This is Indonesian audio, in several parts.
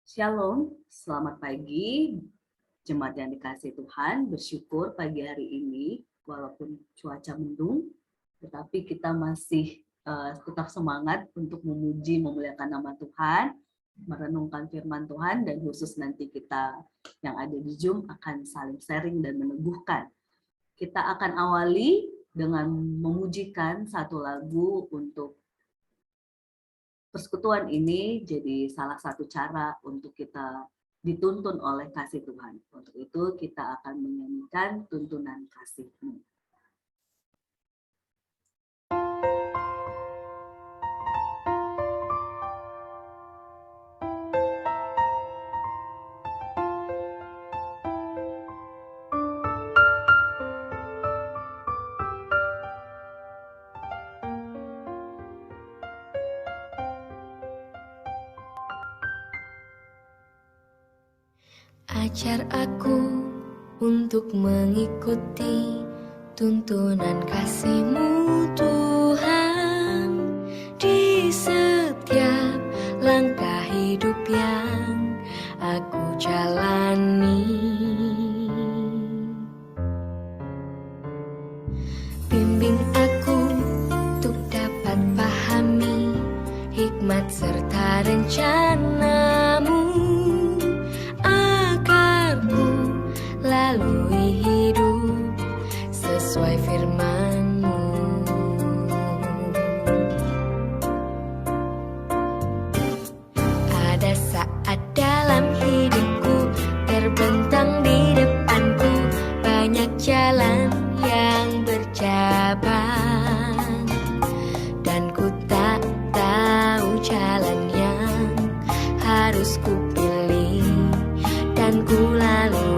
Shalom, selamat pagi, jemaat yang dikasihi Tuhan. Bersyukur pagi hari ini, walaupun cuaca mendung, tetapi kita masih tetap semangat untuk memuji, memuliakan nama Tuhan, merenungkan firman Tuhan, dan khusus nanti kita yang ada di Zoom akan saling sharing dan meneguhkan. Kita akan awali dengan memujikan satu lagu untuk persekutuan ini jadi salah satu cara untuk kita dituntun oleh kasih Tuhan. Untuk itu kita akan menyanyikan tuntunan kasih-Mu. Ajar aku untuk mengikuti tuntunan kasih-Mu Tuhan, di setiap langkah hidup yang aku jalani. Bimbing aku untuk dapat pahami hikmat serta rencana-Mu, lalui hidup sesuai firman-Mu. Ada saat dalam hidupku terbentang di depanku banyak jalan yang bercabang, dan ku tak tahu jalan yang harus ku pilih dan ku lalui.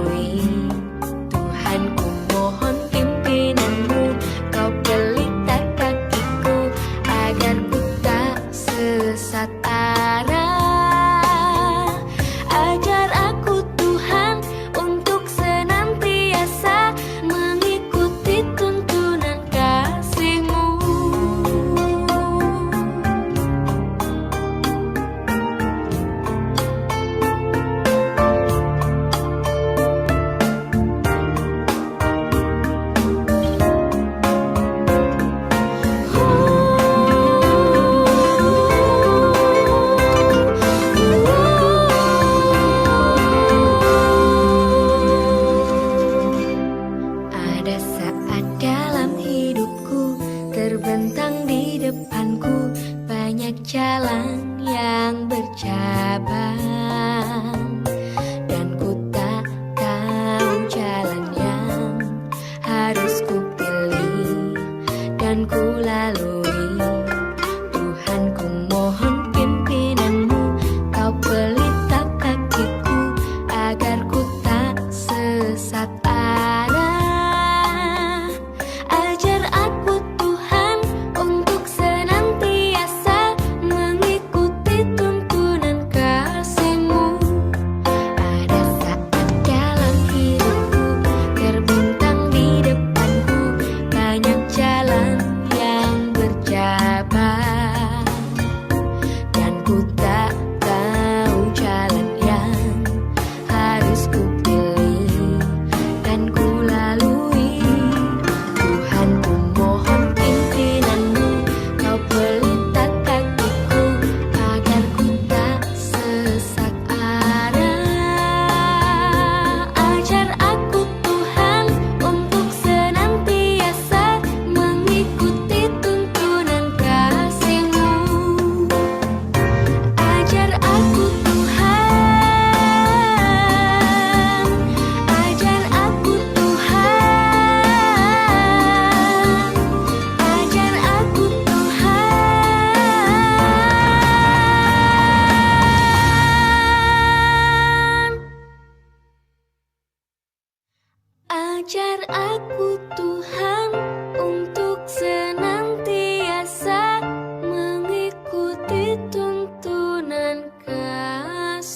Ajar aku Tuhan untuk senantiasa mengikuti tuntunan kasih-Mu.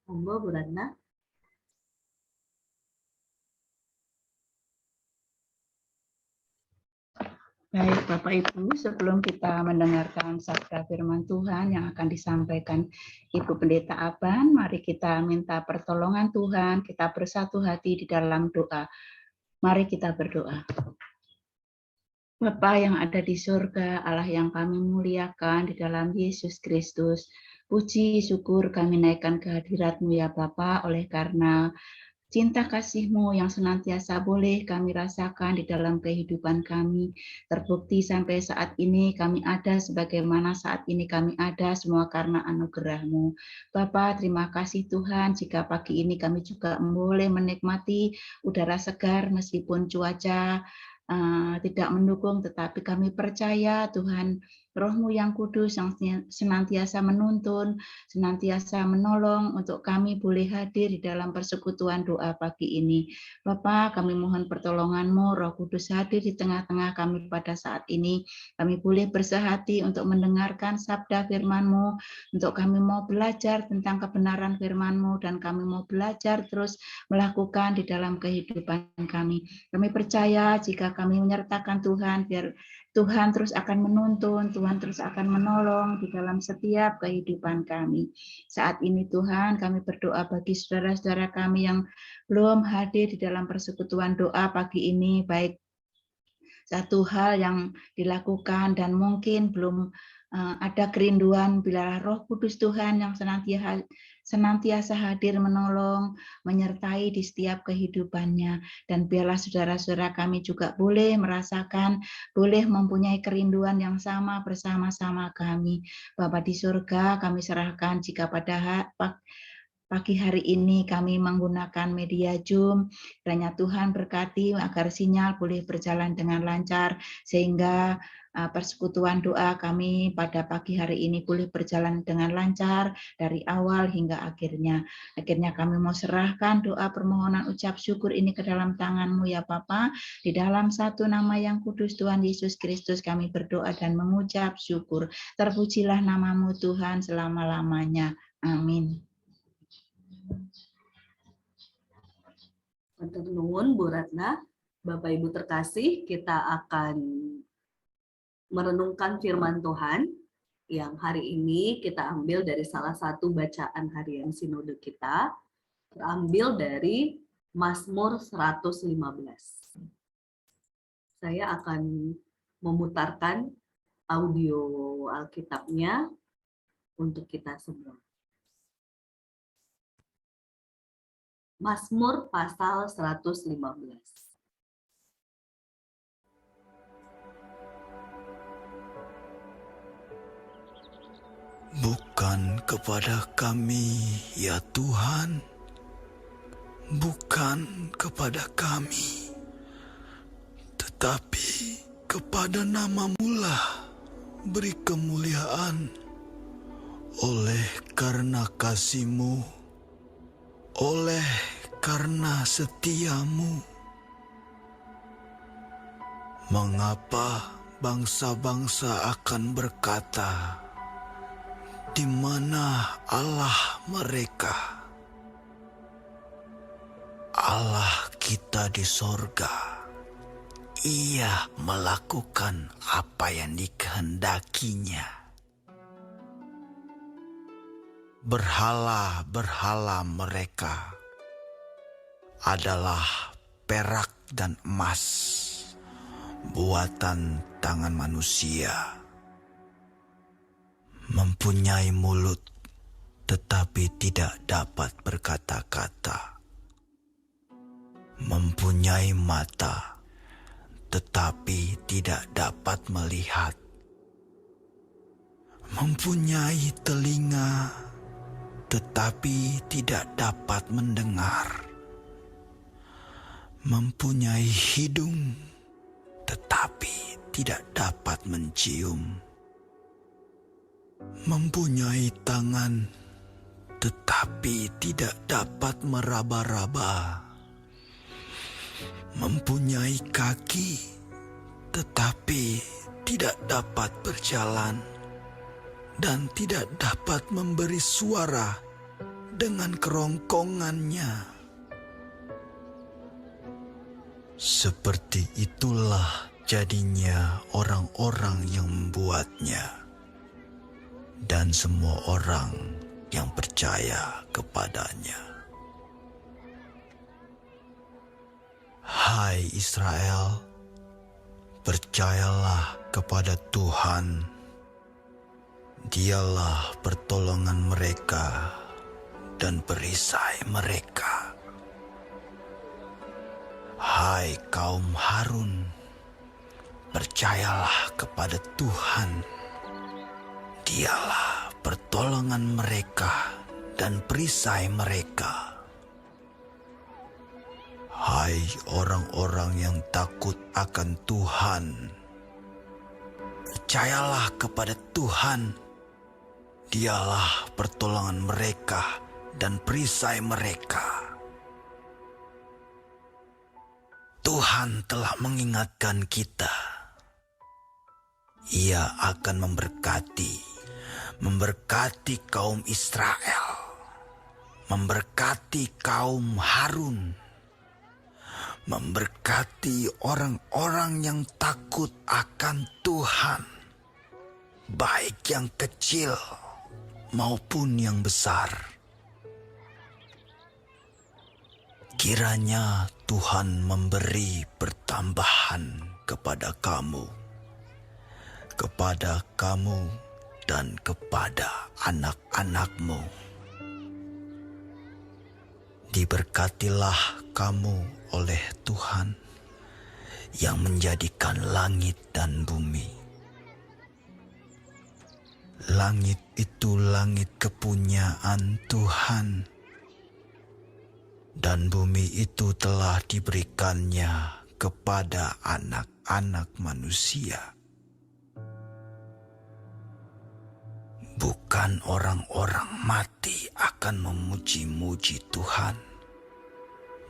Monggo Bu Ratna. Baik Bapak Ibu, sebelum kita mendengarkan sabda firman Tuhan yang akan disampaikan Ibu Pendeta Aban, mari kita minta pertolongan Tuhan, kita bersatu hati di dalam doa. Mari kita berdoa. Bapa yang ada di surga, Allah yang kami muliakan di dalam Yesus Kristus, puji syukur kami naikkan ke hadirat-Mu ya Bapa, oleh karena cinta kasih-Mu yang senantiasa boleh kami rasakan di dalam kehidupan kami. Terbukti sampai saat ini kami ada sebagaimana saat ini kami ada, semua karena anugerah-Mu. Bapa, terima kasih Tuhan jika pagi ini kami juga boleh menikmati udara segar meskipun cuaca tidak mendukung, tetapi kami percaya Tuhan Roh-Mu yang kudus yang senantiasa menuntun, senantiasa menolong untuk kami boleh hadir di dalam persekutuan doa pagi ini. Bapa, kami mohon pertolongan-Mu, Roh Kudus hadir di tengah-tengah kami pada saat ini. Kami boleh bersehati untuk mendengarkan sabda firman-Mu, untuk kami mau belajar tentang kebenaran firman-Mu, dan kami mau belajar terus melakukan di dalam kehidupan kami. Kami percaya jika kami menyertakan Tuhan, biar Tuhan terus akan menuntun, Tuhan terus akan menolong di dalam setiap kehidupan kami. Saat ini Tuhan, kami berdoa bagi saudara-saudara kami yang belum hadir di dalam persekutuan doa pagi ini, baik satu hal yang dilakukan dan mungkin belum ada kerinduan, bila Roh Kudus Tuhan yang senantiasa hadir menolong, menyertai di setiap kehidupannya. Dan biarlah saudara-saudara kami juga boleh merasakan, boleh mempunyai kerinduan yang sama bersama-sama kami. Bapa di surga, kami serahkan jika pada pagi hari ini kami menggunakan media Zoom, kiranya Tuhan berkati agar sinyal boleh berjalan dengan lancar, sehingga persekutuan doa kami pada pagi hari ini boleh berjalan dengan lancar dari awal hingga akhirnya. Akhirnya kami mau serahkan doa permohonan ucap syukur ini ke dalam tangan-Mu ya Bapa. Di dalam satu nama yang kudus Tuhan Yesus Kristus kami berdoa dan mengucap syukur. Terpujilah nama-Mu Tuhan selama-lamanya. Amin. Matur nuwun Bu Ratna, Bapak Ibu terkasih, kita akan merenungkan firman Tuhan yang hari ini kita ambil dari salah satu bacaan harian sinode kita, terambil dari Mazmur 115. Saya akan memutarkan audio Alkitabnya untuk kita semua. Mazmur pasal 115. Bukan kepada kami, ya Tuhan, bukan kepada kami, tetapi kepada nama-Mu lah beri kemuliaan. Oleh karena kasih-Mu, oleh karena setia-Mu, mengapa bangsa-bangsa akan berkata, di mana Allah mereka? Allah kita di sorga. Ia melakukan apa yang dikehendakinya. Berhala-berhala mereka adalah perak dan emas, buatan tangan manusia. Mempunyai mulut, tetapi tidak dapat berkata-kata. Mempunyai mata, tetapi tidak dapat melihat. Mempunyai telinga, tetapi tidak dapat mendengar. Mempunyai hidung, tetapi tidak dapat mencium. Mempunyai tangan, tetapi tidak dapat meraba-raba. Mempunyai kaki, tetapi tidak dapat berjalan, dan tidak dapat memberi suara dengan kerongkongannya. Seperti itulah jadinya orang-orang yang membuatnya, dan semua orang yang percaya kepadanya. Hai Israel, percayalah kepada Tuhan. Dialah pertolongan mereka dan perisai mereka. Hai kaum Harun, percayalah kepada Tuhan. Dialah pertolongan mereka dan perisai mereka. Hai orang-orang yang takut akan Tuhan, percayalah kepada Tuhan. Dialah pertolongan mereka dan perisai mereka. Tuhan telah mengingatkan kita. Ia akan memberkati kaum Israel, memberkati kaum Harun, memberkati orang-orang yang takut akan Tuhan, baik yang kecil maupun yang besar. Kiranya Tuhan memberi pertambahan kepada kamu dan kepada anak-anakmu. Diberkatilah kamu oleh Tuhan yang menjadikan langit dan bumi. Langit itu langit kepunyaan Tuhan, dan bumi itu telah diberikannya kepada anak-anak manusia. Bukan orang-orang mati akan memuji-muji Tuhan,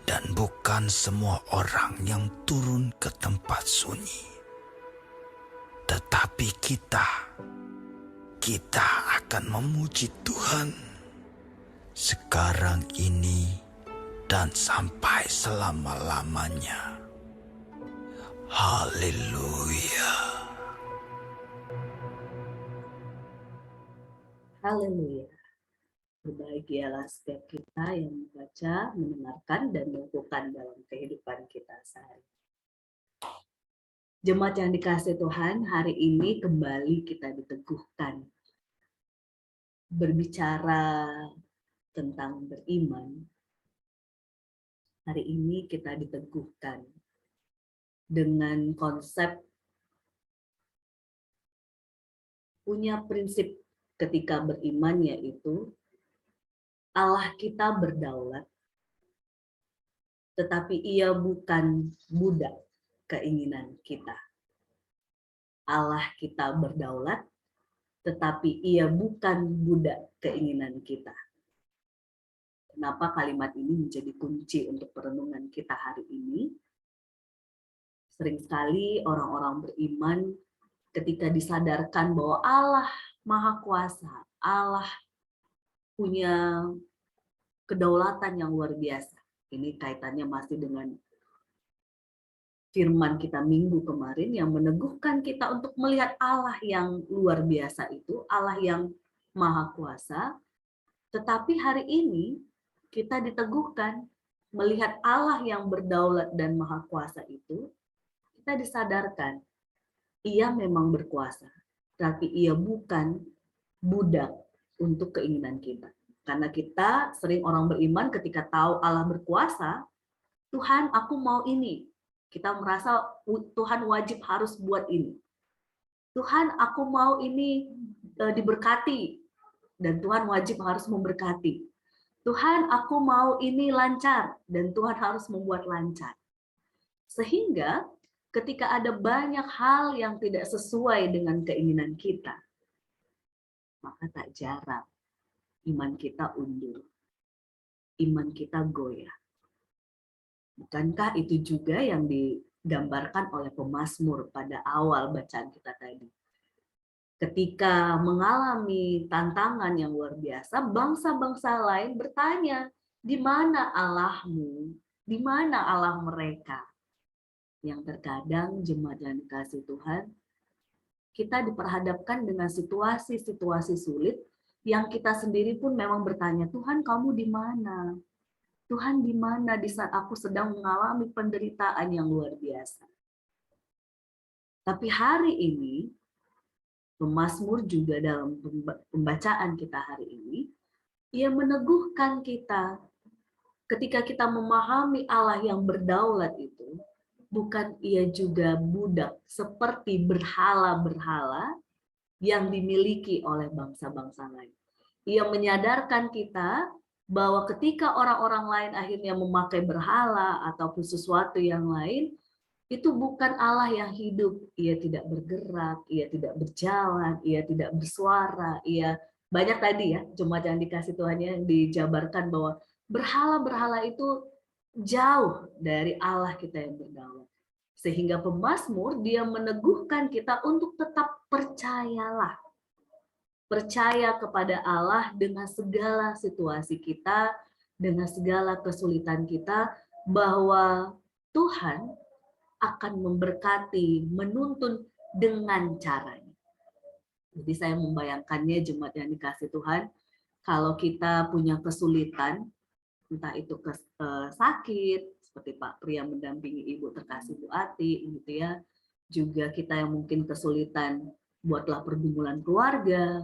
dan bukan semua orang yang turun ke tempat sunyi. Tetapi kita akan memuji Tuhan sekarang ini dan sampai selama-lamanya. Haleluya. Haleluya. Berbahagialah setiap kita yang membaca, mendengarkan, dan melakukan dalam kehidupan kita sehari. Jemaat yang dikasihi Tuhan, hari ini kembali kita diteguhkan. Berbicara tentang beriman, hari ini kita diteguhkan dengan konsep punya prinsip ketika beriman, yaitu Allah kita berdaulat, tetapi Ia bukan budak keinginan kita. Allah kita berdaulat, tetapi Ia bukan budak keinginan kita. Kenapa kalimat ini menjadi kunci untuk perenungan kita hari ini? Sering sekali orang-orang beriman ketika disadarkan bahwa Allah Maha Kuasa, Allah punya kedaulatan yang luar biasa. Ini kaitannya masih dengan firman kita minggu kemarin yang meneguhkan kita untuk melihat Allah yang luar biasa itu, Allah yang Maha Kuasa. Tetapi hari ini kita diteguhkan melihat Allah yang berdaulat dan Maha Kuasa itu, kita disadarkan Ia memang berkuasa, tapi Ia bukan budak untuk keinginan kita. Karena kita sering orang beriman ketika tahu Allah berkuasa, Tuhan aku mau ini. Kita merasa Tuhan wajib harus buat ini. Tuhan aku mau ini diberkati, dan Tuhan wajib harus memberkati. Tuhan aku mau ini lancar, dan Tuhan harus membuat lancar. Sehingga ketika ada banyak hal yang tidak sesuai dengan keinginan kita, maka tak jarang iman kita undur, iman kita goyah. Bukankah itu juga yang digambarkan oleh pemazmur pada awal bacaan kita tadi? Ketika mengalami tantangan yang luar biasa, bangsa-bangsa lain bertanya, di mana Allahmu? Di mana Allah mereka? Yang terkadang jemaat yang dikasih Tuhan, kita diperhadapkan dengan situasi-situasi sulit yang kita sendiri pun memang bertanya, Tuhan kamu di mana? Tuhan di mana di saat aku sedang mengalami penderitaan yang luar biasa? Tapi hari ini, pemazmur juga dalam pembacaan kita hari ini, ia meneguhkan kita ketika kita memahami Allah yang berdaulat itu, bukan ia juga budak seperti berhala-berhala yang dimiliki oleh bangsa-bangsa lain. Ia menyadarkan kita bahwa ketika orang-orang lain akhirnya memakai berhala ataupun sesuatu yang lain, itu bukan Allah yang hidup. Ia tidak bergerak, ia tidak berjalan, ia tidak bersuara, ia banyak tadi ya jemaat yang dikasih Tuhan yang dijabarkan bahwa berhala-berhala itu jauh dari Allah kita yang berdaulat. Sehingga pemazmur dia meneguhkan kita untuk tetap percayalah. Percaya kepada Allah dengan segala situasi kita, dengan segala kesulitan kita, bahwa Tuhan akan memberkati, menuntun dengan caranya. Jadi saya membayangkannya jemaat yang dikasih Tuhan, kalau kita punya kesulitan, entah itu sakit, seperti Pak Pria mendampingi Ibu terkasih Bu Ati, gitu ya. Juga kita yang mungkin kesulitan buatlah pergumulan keluarga,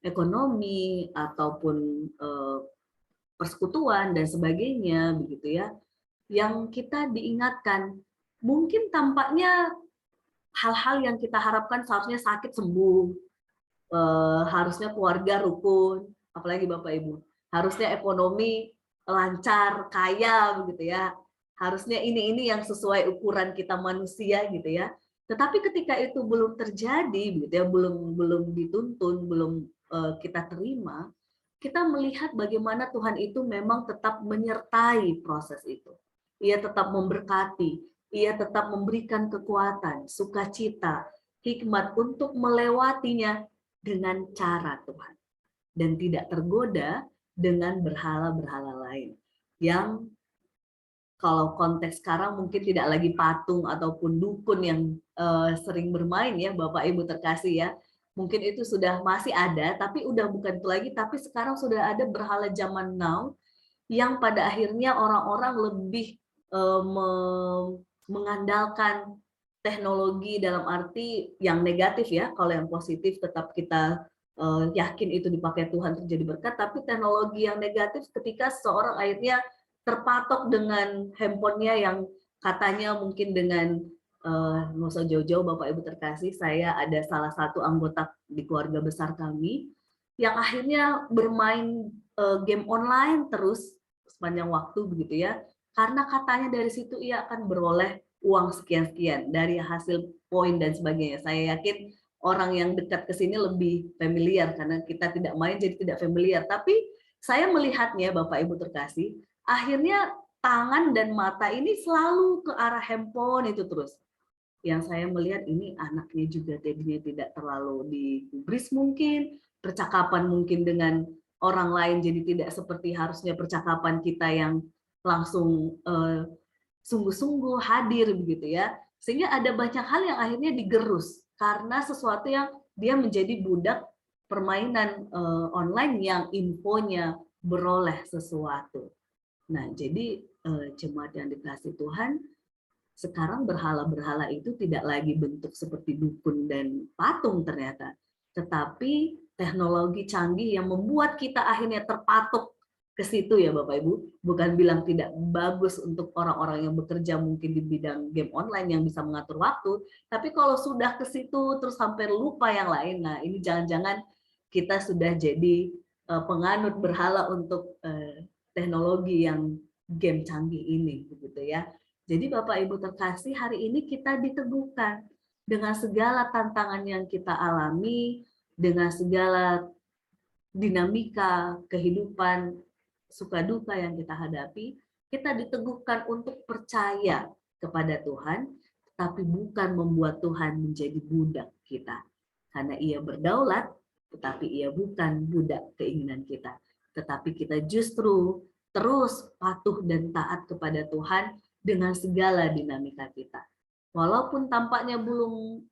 ekonomi, ataupun persekutuan dan sebagainya, begitu ya. Yang kita diingatkan, mungkin tampaknya hal-hal yang kita harapkan seharusnya sakit sembuh, harusnya keluarga rukun, apalagi Bapak Ibu, harusnya ekonomi lancar, kaya, begitu ya. Harusnya ini yang sesuai ukuran kita manusia, gitu ya. Tetapi ketika itu belum terjadi, begitu ya, belum dituntun, belum kita terima, kita melihat bagaimana Tuhan itu memang tetap menyertai proses itu. Ia tetap memberkati, ia tetap memberikan kekuatan, sukacita, hikmat untuk melewatinya dengan cara Tuhan. Dan tidak tergoda dengan berhala-berhala lain. Yang kalau konteks sekarang mungkin tidak lagi patung ataupun dukun yang sering bermain ya Bapak Ibu terkasih ya. Mungkin itu sudah masih ada, tapi udah bukan itu lagi, tapi sekarang sudah ada berhala zaman now yang pada akhirnya orang-orang lebih mengandalkan teknologi dalam arti yang negatif ya. Kalau yang positif tetap kita yakin itu dipakai Tuhan terjadi berkat, tapi teknologi yang negatif ketika seseorang akhirnya terpatok dengan handphonenya yang katanya mungkin dengan nggak usah jauh-jauh Bapak Ibu terkasih, saya ada salah satu anggota di keluarga besar kami yang akhirnya bermain game online terus sepanjang waktu begitu ya, karena katanya dari situ ia akan beroleh uang sekian-sekian dari hasil poin dan sebagainya. Saya yakin orang yang dekat ke sini lebih familiar karena kita tidak main jadi tidak familiar. Tapi saya melihatnya Bapak Ibu terkasih, akhirnya tangan dan mata ini selalu ke arah handphone itu terus. Yang saya melihat ini anaknya juga tadinya tidak terlalu digubris mungkin, percakapan mungkin dengan orang lain jadi tidak seperti harusnya percakapan kita yang langsung sungguh-sungguh hadir begitu ya. Sehingga ada banyak hal yang akhirnya digerus karena sesuatu yang dia menjadi budak permainan online yang infonya beroleh sesuatu. Nah, jadi jemaat yang dikasih Tuhan, sekarang berhala-berhala itu tidak lagi bentuk seperti dukun dan patung ternyata, tetapi teknologi canggih yang membuat kita akhirnya terpatok ke situ ya Bapak Ibu. Bukan bilang tidak bagus untuk orang-orang yang bekerja mungkin di bidang game online yang bisa mengatur waktu, tapi kalau sudah ke situ terus hampir lupa yang lain, nah ini jangan-jangan kita sudah jadi penganut berhala untuk teknologi yang game canggih ini, begitu ya. Jadi Bapak Ibu terkasih, hari ini kita diteguhkan dengan segala tantangan yang kita alami, dengan segala dinamika kehidupan, suka duka yang kita hadapi, kita diteguhkan untuk percaya kepada Tuhan, tapi bukan membuat Tuhan menjadi budak kita. Karena ia berdaulat, tetapi ia bukan budak keinginan kita. Tetapi kita justru terus patuh dan taat kepada Tuhan dengan segala dinamika kita. Walaupun tampaknya belum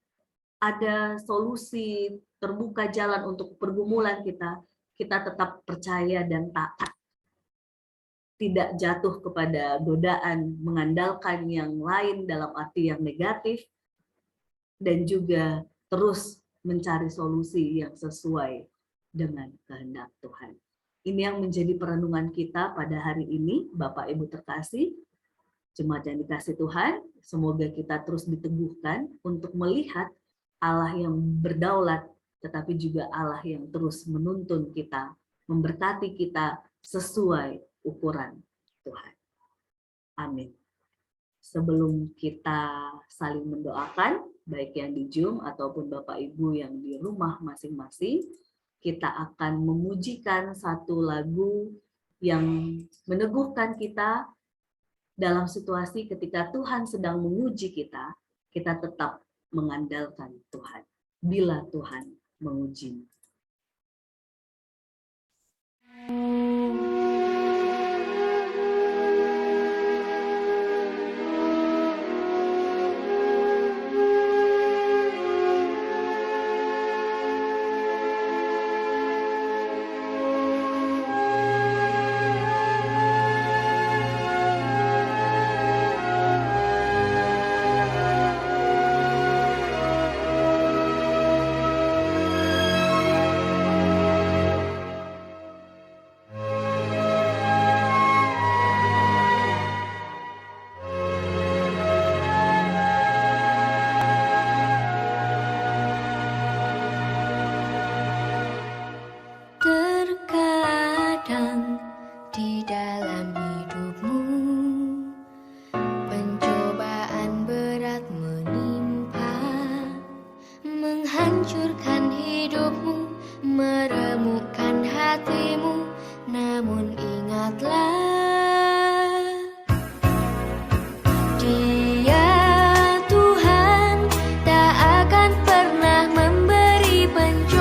ada solusi, terbuka jalan untuk pergumulan kita, kita tetap percaya dan taat. Tidak jatuh kepada godaan mengandalkan yang lain dalam arti yang negatif, dan juga terus mencari solusi yang sesuai dengan kehendak Tuhan. Ini yang menjadi perenungan kita pada hari ini, Bapak Ibu terkasih, jemaat yang dikasih Tuhan, semoga kita terus diteguhkan untuk melihat Allah yang berdaulat, tetapi juga Allah yang terus menuntun kita, memberkati kita sesuai ukuran Tuhan. Amin. Sebelum kita saling mendoakan, baik yang di Zoom ataupun Bapak Ibu yang di rumah masing-masing, kita akan memujikan satu lagu yang meneguhkan kita dalam situasi ketika Tuhan sedang menguji kita, kita tetap mengandalkan Tuhan. Bila Tuhan menguji. Terkadang di dalam hidupmu pencobaan berat menimpa, menghancurkan hidupmu, meremukkan hatimu. Namun ingatlah, Dia Tuhan tak akan pernah memberi pencobaan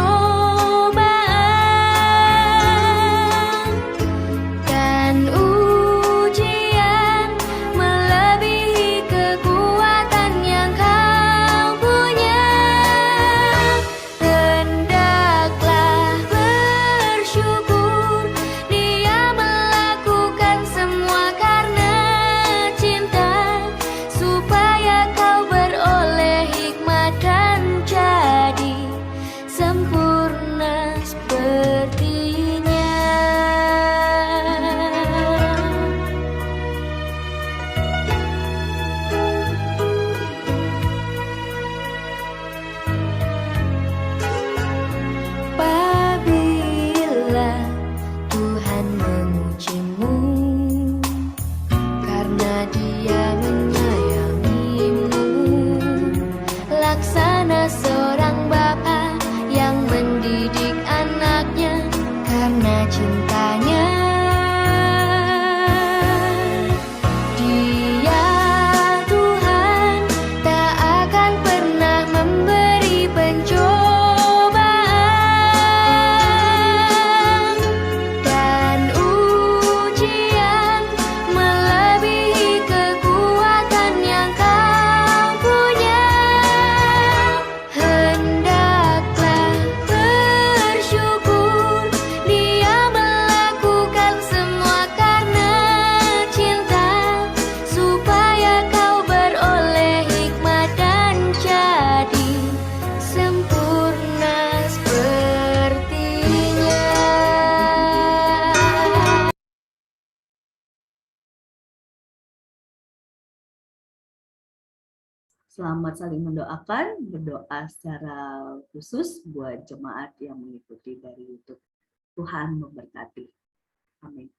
dan ujian melebihi kekuatan yang kau punya. Hendaklah bersyukur, Dia melakukan semua karena cinta, supaya kau beroleh hikmat dan jadi sempurna sepertinya. Apabila Tuhan mengujimu karena Dia menyayangimu, laksana seorang bapa yang mendidik anaknya karena cintanya. Dia Tuhan tak akan pernah memberi pencobaan dan ujian melebihi kekuatan yang kau punya. Hendaklah bersyukur, Dia melakukan semua karena cinta, supaya kau beroleh hikmat dan jadi sempurna sepertinya. Selamat saling mendoakan, berdoa secara khusus buat jemaat yang mengikuti dari YouTube. Tuhan memberkati. Amin.